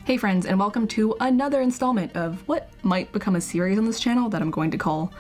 Hey friends, and welcome to another installment of what might become a series on this channel that I'm going to call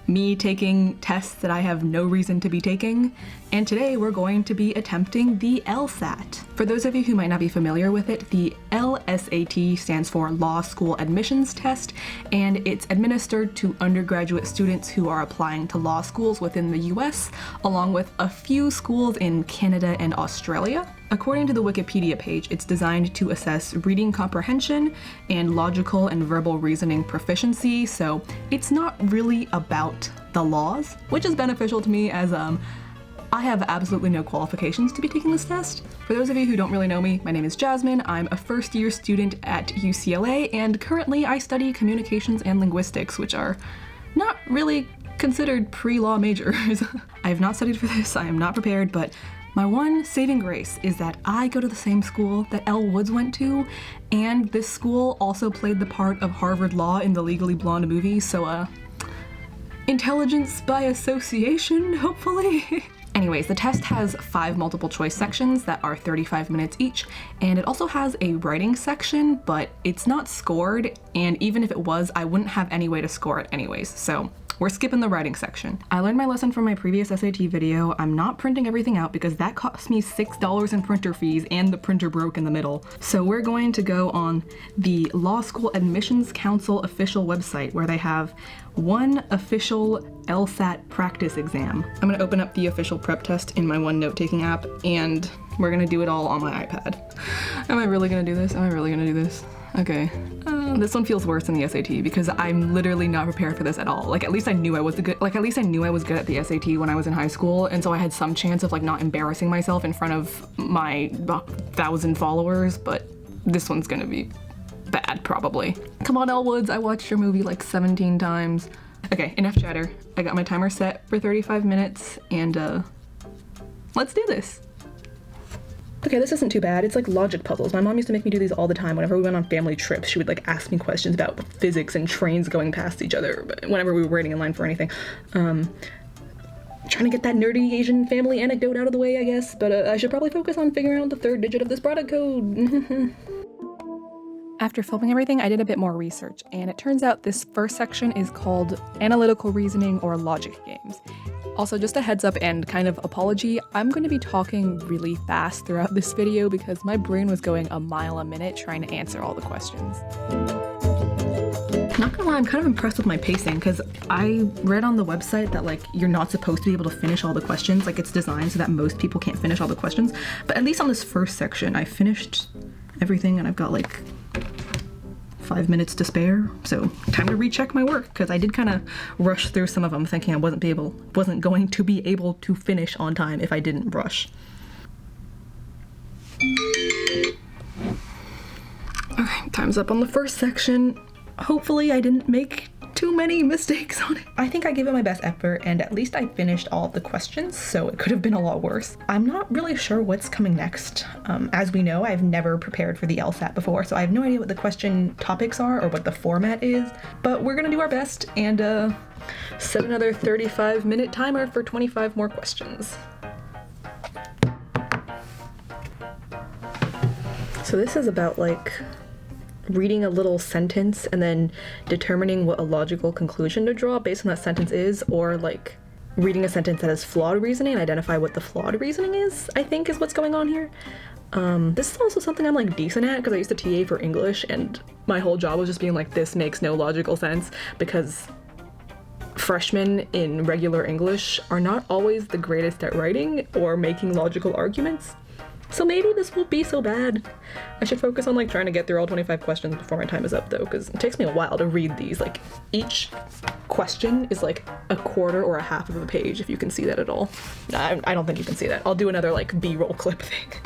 me taking tests that I have no reason to be taking. And today we're going to be attempting the LSAT. For those of you who might not be familiar with it, the LSAT stands for Law School Admissions Test, and it's administered to undergraduate students who are applying to law schools within the US, along with a few schools in Canada and Australia. According to the Wikipedia page, it's designed to assess reading comprehension and logical and verbal reasoning proficiency, so it's not really about the laws, which is beneficial to me as I have absolutely no qualifications to be taking this test. For those of you who don't really know me, my name is Jasmine. I'm a first-year student at UCLA, and currently I study communications and linguistics, which are not really considered pre-law majors. I have not studied for this, I am not prepared, but my one saving grace is that I go to the same school that Elle Woods went to, and this school also played the part of Harvard Law in the Legally Blonde movie, so intelligence by association, hopefully. Anyways, the test has 5 multiple choice sections that are 35 minutes each, and it also has a writing section, but it's not scored, and even if it was, I wouldn't have any way to score it anyways, so we're skipping the writing section. I learned my lesson from my previous SAT video. I'm not printing everything out because that cost me $6 in printer fees and the printer broke in the middle. So we're going to go on the Law School Admissions Council official website where they have one official LSAT practice exam. I'm gonna open up the official prep test in my one note-taking app and we're gonna do it all on my iPad. Am I really gonna do this? Am I really gonna do this? Okay. This one feels worse than the SAT because I'm literally not prepared for this at all. Like, at least I knew I was good at the SAT when I was in high school, and so I had some chance of like not embarrassing myself in front of my 1,000 followers, but this one's gonna be bad probably. Come on, Elle Woods, I watched your movie like 17 times. Okay, enough chatter. I got my timer set for 35 minutes and let's do this. Okay, this isn't too bad. It's like logic puzzles. My mom used to make me do these all the time. Whenever we went on family trips, she would like ask me questions about physics and trains going past each other whenever we were waiting in line for anything. Trying to get that nerdy Asian family anecdote out of the way, I guess, but I should probably focus on figuring out the 3rd digit of this product code. After filming everything, I did a bit more research, and it turns out this first section is called Analytical Reasoning or Logic Games. Also, just a heads up and kind of apology, I'm going to be talking really fast throughout this video because my brain was going a mile a minute trying to answer all the questions. Not gonna lie, I'm kind of impressed with my pacing because I read on the website that like you're not supposed to be able to finish all the questions. Like, it's designed so that most people can't finish all the questions. But at least on this first section, I finished everything and I've got like 5 minutes to spare, so time to recheck my work because I did kind of rush through some of them thinking I wasn't going to be able to finish on time if I didn't rush. Okay, time's up on the first section. Hopefully I didn't make too many mistakes on it. I think I gave it my best effort and at least I finished all of the questions, so it could have been a lot worse. I'm not really sure what's coming next. As we know, I've never prepared for the LSAT before, so I have no idea what the question topics are or what the format is, but we're gonna do our best and set another 35-minute timer for 25 more questions. So this is about like reading a little sentence and then determining what a logical conclusion to draw based on that sentence is, or like reading a sentence that has flawed reasoning and identify what the flawed reasoning is, I think is what's going on here. This is also something I'm like decent at because I used to TA for English and my whole job was just being like, this makes no logical sense, because freshmen in regular English are not always the greatest at writing or making logical arguments. So maybe this won't be so bad. I should focus on like trying to get through all 25 questions before my time is up though, because it takes me a while to read these. Like, each question is like a quarter or a half of a page, if you can see that at all. I don't think you can see that. I'll do another like B-roll clip thing.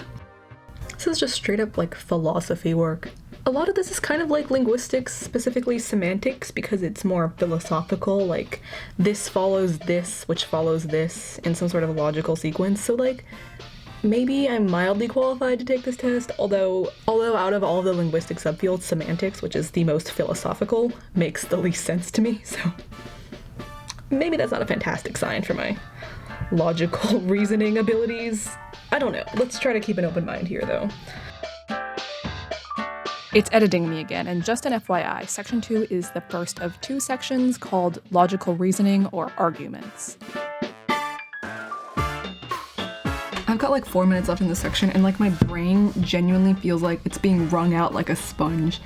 This is just straight up like philosophy work. A lot of this is kind of like linguistics, specifically semantics, because it's more philosophical, like this follows this, which follows this in some sort of logical sequence. So like, maybe I'm mildly qualified to take this test, although out of all the linguistic subfields, semantics, which is the most philosophical, makes the least sense to me, so maybe that's not a fantastic sign for my logical reasoning abilities. I don't know. Let's try to keep an open mind here, though. It's editing me again, and just an FYI, section 2 is the first of 2 sections called logical reasoning or arguments. I've got like 4 minutes left in this section, and like my brain genuinely feels like it's being wrung out like a sponge.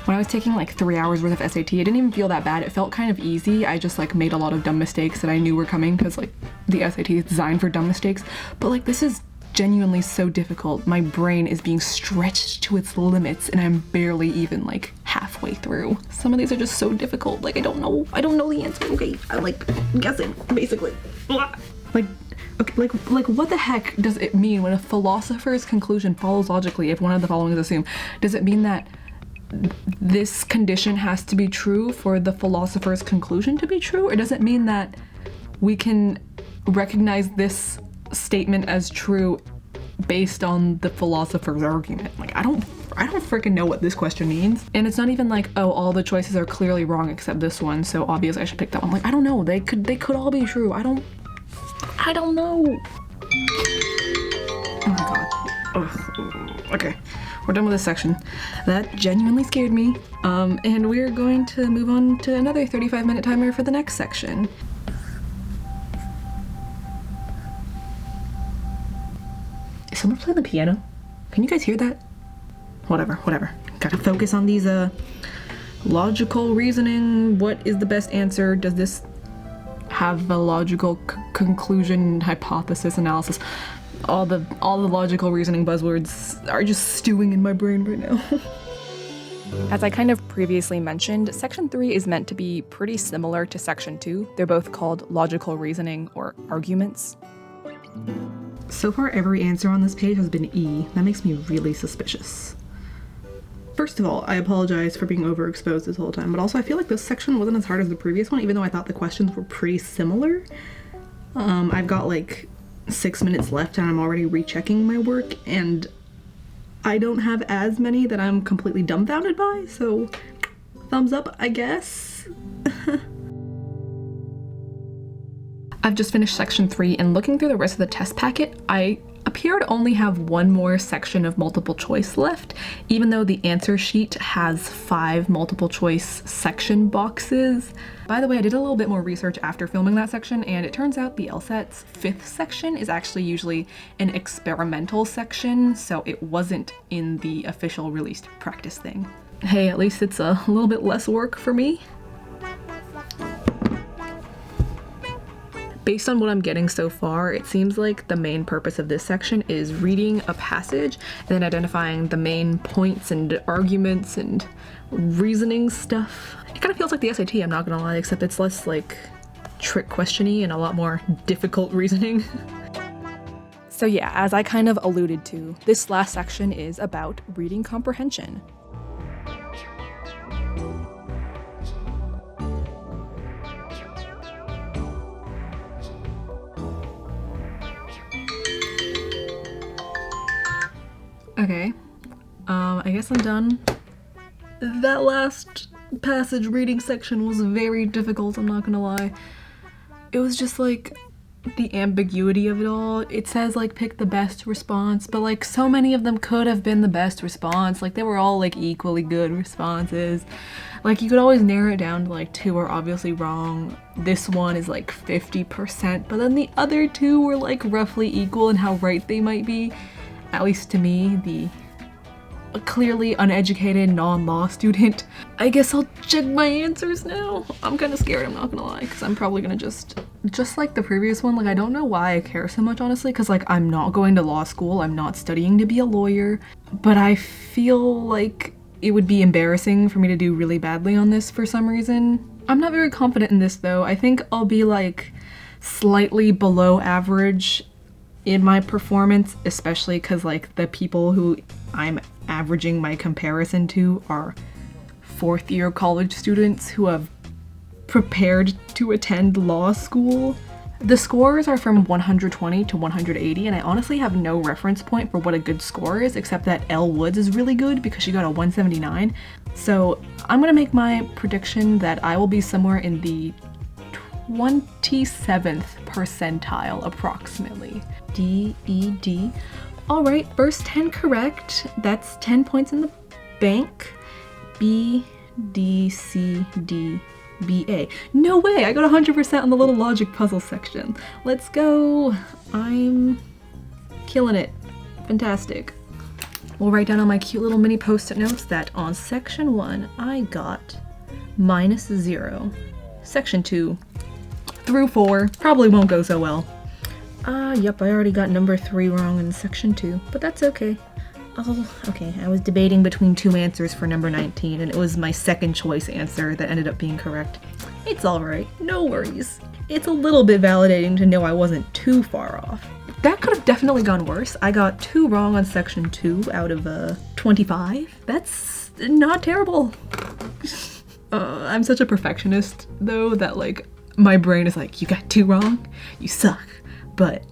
When I was taking like 3 hours worth of SAT, it didn't even feel that bad. It felt kind of easy. I just like made a lot of dumb mistakes that I knew were coming because like the SAT is designed for dumb mistakes. But like this is genuinely so difficult. My brain is being stretched to its limits and I'm barely even like halfway through. Some of these are just so difficult. Like I don't know the answer. Okay, I'm like guessing basically. Like okay, like what the heck does it mean when a philosopher's conclusion follows logically if one of the following is assumed? Does it mean that this condition has to be true for the philosopher's conclusion to be true? Or does it mean that we can recognize this statement as true based on the philosopher's argument? Like I don't freaking know what this question means. And it's not even like, oh, all the choices are clearly wrong except this one, so obviously I should pick that one. Like I don't know. They could all be true. I don't know. Oh my god. Ugh. Okay. We're done with this section. That genuinely scared me. And we're going to move on to another 35-minute timer for the next section. Is someone playing the piano? Can you guys hear that? Whatever. Gotta focus on these logical reasoning. What is the best answer? Does this have a logical conclusion, hypothesis, analysis? All the logical reasoning buzzwords are just stewing in my brain right now. As I kind of previously mentioned, section 3 is meant to be pretty similar to section 2. They're both called logical reasoning or arguments. So far, every answer on this page has been E. That makes me really suspicious. First of all, I apologize for being overexposed this whole time, but also I feel like this section wasn't as hard as the previous one, even though I thought the questions were pretty similar. I've got like 6 minutes left and I'm already rechecking my work, and I don't have as many that I'm completely dumbfounded by, so thumbs up, I guess. I've just finished section 3, and looking through the rest of the test packet, I appear to only have one more section of multiple choice left, even though the answer sheet has 5 multiple choice section boxes. By the way, I did a little bit more research after filming that section, and it turns out the LSAT's 5th section is actually usually an experimental section, so it wasn't in the official released practice thing. Hey, at least it's a little bit less work for me. Based on what I'm getting so far, it seems like the main purpose of this section is reading a passage and then identifying the main points and arguments and reasoning stuff. It kind of feels like the SAT, I'm not gonna lie, except it's less like trick question-y and a lot more difficult reasoning. So yeah, as I kind of alluded to, this last section is about reading comprehension. Okay, I guess I'm done. That last passage reading section was very difficult, I'm not gonna lie. It was just like the ambiguity of it all. It says like pick the best response, but like so many of them could have been the best response. Like they were all like equally good responses. Like you could always narrow it down to like 2 are obviously wrong. This one is like 50%, but then the other 2 were like roughly equal in how right they might be. At least to me, the clearly uneducated non-law student. I guess I'll check my answers now. I'm kind of scared, I'm not gonna lie, because I'm probably gonna just like the previous one, like I don't know why I care so much, honestly, because like I'm not going to law school, I'm not studying to be a lawyer, but I feel like it would be embarrassing for me to do really badly on this for some reason. I'm not very confident in this though. I think I'll be like slightly below average in my performance, especially because like the people who I'm averaging my comparison to are 4th year college students who have prepared to attend law school. The scores are from 120 to 180, and I honestly have no reference point for what a good score is, except that Elle Woods is really good because she got a 179. So I'm gonna make my prediction that I will be somewhere in the 27th percentile approximately. D-E-D. Alright, first 10 correct. That's 10 points in the bank. B, D, C, D, B, A. No way, I got 100% on the little logic puzzle section. Let's go. I'm killing it. Fantastic. We'll write down on my cute little mini post-it notes that on section 1, I got -0. Section 2 through 4 probably won't go so well. Yep, I already got number 3 wrong in section 2, but that's okay. Oh, okay, I was debating between 2 answers for number 19, and it was my second choice answer that ended up being correct. It's alright, no worries. It's a little bit validating to know I wasn't too far off. That could have definitely gone worse. I got 2 wrong on section 2 out of 25. That's not terrible. I'm such a perfectionist, though, that like my brain is like, you got 2 wrong? You suck. But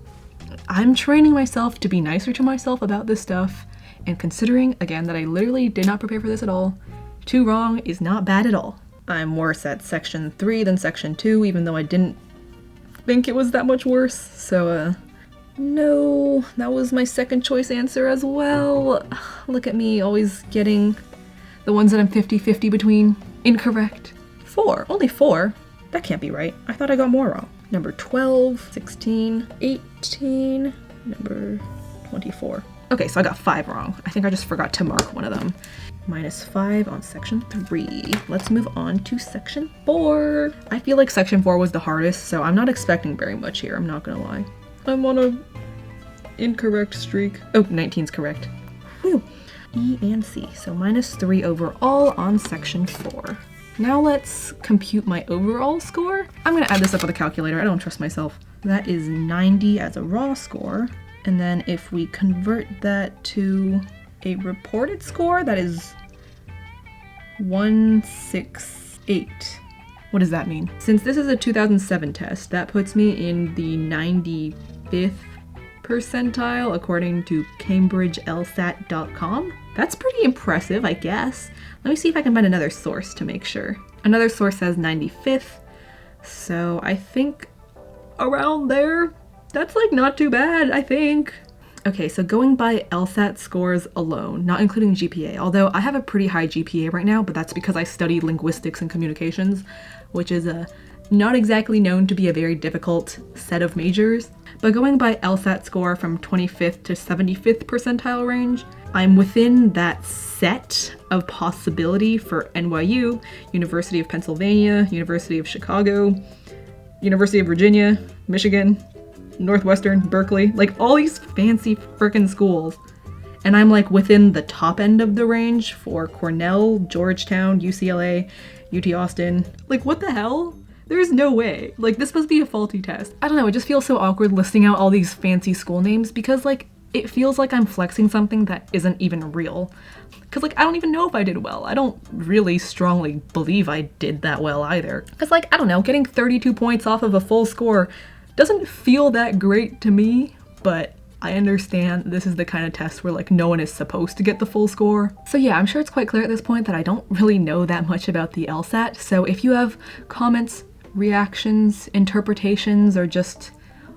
I'm training myself to be nicer to myself about this stuff, and considering, again, that I literally did not prepare for this at all, 2 wrong is not bad at all. I'm worse at section 3 than section 2, even though I didn't think it was that much worse, so no, that was my second choice answer as well. Look at me, always getting the ones that I'm 50-50 between incorrect. 4, only 4? That can't be right. I thought I got more wrong. Number 12, 16, 18, number 24. Okay, so I got 5 wrong. I think I just forgot to mark one of them. -5 on section 3. Let's move on to section 4. I feel like section 4 was the hardest, so I'm not expecting very much here, I'm not gonna lie. I'm on a incorrect streak. Oh, 19's correct. Whew. E and C, so -3 overall on section 4. Now let's compute my overall score. I'm gonna add this up with a calculator, I don't trust myself. That is 90 as a raw score, and then if we convert that to a reported score, that is 168. What does that mean? Since this is a 2007 test, that puts me in the 95th percentile according to CambridgeLSAT.com. That's pretty impressive, I guess. Let me see if I can find another source to make sure. Another source says 95th, so I think around there. That's like not too bad, I think. Okay, so going by LSAT scores alone, not including GPA, although I have a pretty high GPA right now, but that's because I studied linguistics and communications, which is not exactly known to be a very difficult set of majors. But going by LSAT score from 25th to 75th percentile range, I'm within that set of possibility for NYU, University of Pennsylvania, University of Chicago, University of Virginia, Michigan, Northwestern, Berkeley, like all these fancy frickin' schools. And I'm like within the top end of the range for Cornell, Georgetown, UCLA, UT Austin. Like what the hell? There's no way. Like this must be a faulty test. I don't know, it just feels so awkward listing out all these fancy school names because like it feels like I'm flexing something that isn't even real. Cause like I don't even know if I did well. I don't really strongly believe I did that well either. Cause like, I don't know, getting 32 points off of a full score doesn't feel that great to me, but I understand this is the kind of test where like no one is supposed to get the full score. So yeah, I'm sure it's quite clear at this point that I don't really know that much about the LSAT. So if you have comments, reactions, interpretations, or just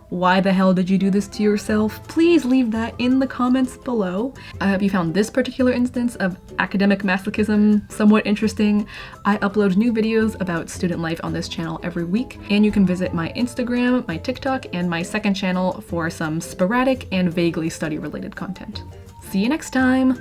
why the hell did you do this to yourself, please leave that in the comments below. I hope you found this particular instance of academic masochism somewhat interesting. I upload new videos about student life on this channel every week, and you can visit my Instagram, my TikTok, and my second channel for some sporadic and vaguely study-related content. See you next time!